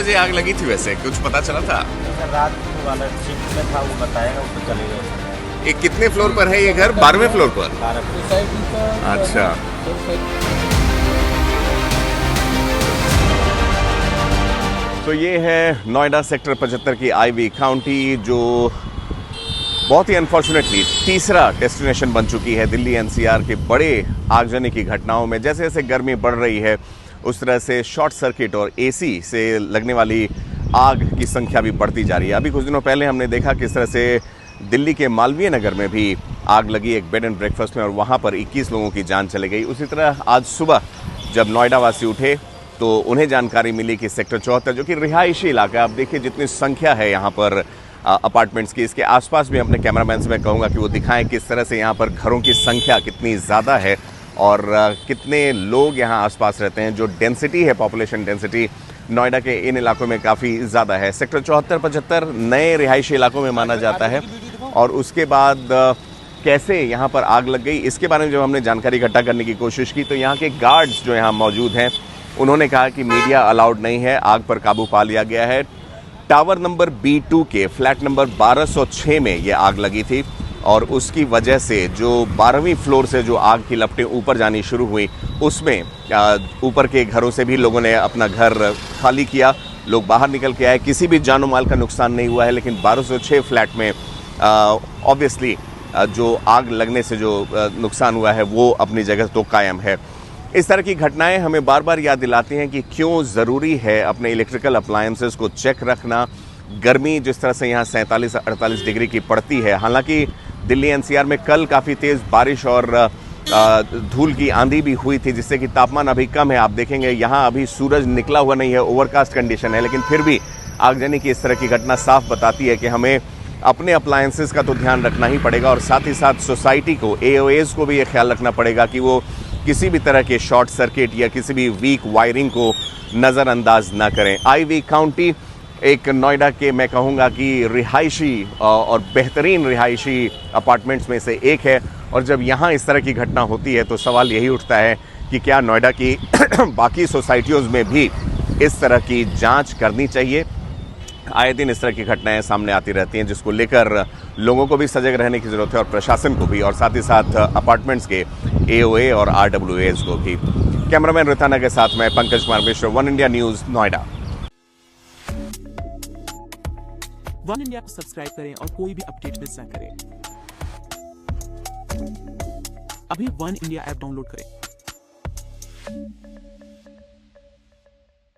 बजे आग लगी थी वैसे कुछ पता चला था? सर रात वाला शिफ्ट में था, वो बताएगा, वो तो चले गए। ये कितने फ्लोर पर है ये घर? 12वें फ्लोर पर। 12 अच्छा। तो ये है नोएडा सेक्टर 75 की आईवी काउंटी, जो बहुत ही अनफॉर्चुनेटली तीसरा डेस्टिनेशन बन चुकी है दिल्ली एनसीआर के बड़े आगजनी की घटनाओं में। जैसे जैसे गर्मी बढ़ रही है उस तरह से शॉर्ट सर्किट और एसी से लगने वाली आग की संख्या भी बढ़ती जा रही है। अभी कुछ दिनों पहले हमने देखा किस तरह से दिल्ली के मालवीय नगर में भी आग लगी एक बेड एंड ब्रेकफास्ट में और वहाँ पर 21 लोगों की जान चली गई। उसी तरह आज सुबह जब नोएडा वासी उठे तो उन्हें जानकारी मिली कि सेक्टर 74 जो कि रिहायशी इलाका है, आप देखिए जितनी संख्या है यहाँ पर अपार्टमेंट्स की, इसके आसपास भी अपने कैमरामैन से मैं कहूँगा कि वो दिखाएं किस तरह से यहाँ पर घरों की संख्या कितनी ज़्यादा है और कितने लोग यहाँ आसपास रहते हैं। जो डेंसिटी है, पॉपुलेशन डेंसिटी नोएडा के इन इलाकों में काफ़ी ज़्यादा है। सेक्टर 74-75 नए रिहायशी इलाकों में माना जाता है और उसके बाद कैसे यहाँ पर आग लग गई इसके बारे में जब हमने जानकारी इकट्ठा करने की कोशिश की तो यहाँ के गार्ड्स जो यहाँ मौजूद हैं उन्होंने कहा कि मीडिया अलाउड नहीं है, आग पर काबू पा लिया गया है। टावर नंबर B2 के फ्लैट नंबर 1206 में ये आग लगी थी और उसकी वजह से जो 12वीं फ्लोर से जो आग की लपटें ऊपर जानी शुरू हुई उसमें ऊपर के घरों से भी लोगों ने अपना घर खाली किया, लोग बाहर निकल के आए। किसी भी जानो माल का नुकसान नहीं हुआ है, लेकिन 1206 फ्लैट में ऑब्वियसली जो आग लगने से जो नुकसान हुआ है वो अपनी जगह तो कायम है। इस तरह की घटनाएं हमें बार बार याद दिलाती हैं कि क्यों ज़रूरी है अपने इलेक्ट्रिकल अप्लायंसेस को चेक रखना। गर्मी जिस तरह से यहाँ 47-48 डिग्री की पड़ती है, हालांकि दिल्ली एनसीआर में कल काफ़ी तेज़ बारिश और धूल की आंधी भी हुई थी जिससे कि तापमान अभी कम है। आप देखेंगे यहाँ अभी सूरज निकला हुआ नहीं है, ओवरकास्ट कंडीशन है, लेकिन फिर भी आगजनी की इस तरह की घटना साफ बताती है कि हमें अपने अप्लायंसेस का तो ध्यान रखना ही पड़ेगा और साथ ही साथ सोसाइटी को, AOAs को भी ये ख्याल रखना पड़ेगा कि वो किसी भी तरह के शॉर्ट सर्किट या किसी भी वीक वायरिंग को नज़रअंदाज ना करें। आईवी काउंटी एक नोएडा के मैं कहूँगा कि रिहायशी और बेहतरीन रिहायशी अपार्टमेंट्स में से एक है और जब यहाँ इस तरह की घटना होती है तो सवाल यही उठता है कि क्या नोएडा की बाकी सोसाइटियों में भी इस तरह की जांच करनी चाहिए। आए दिन इस तरह की घटनाएं सामने आती रहती हैं जिसको लेकर लोगों को भी सजग रहने की ज़रूरत है और प्रशासन को भी और साथ ही साथ अपार्टमेंट्स के AOA और RWAs को भी। कैमरामैन रिताना के साथ मैं Pankaj Kumar Mishra, one India news, Noida. One India को सब्सक्राइब करें और कोई भी अपडेट मिस ना करें। अभी वन इंडिया ऐप डाउनलोड करें।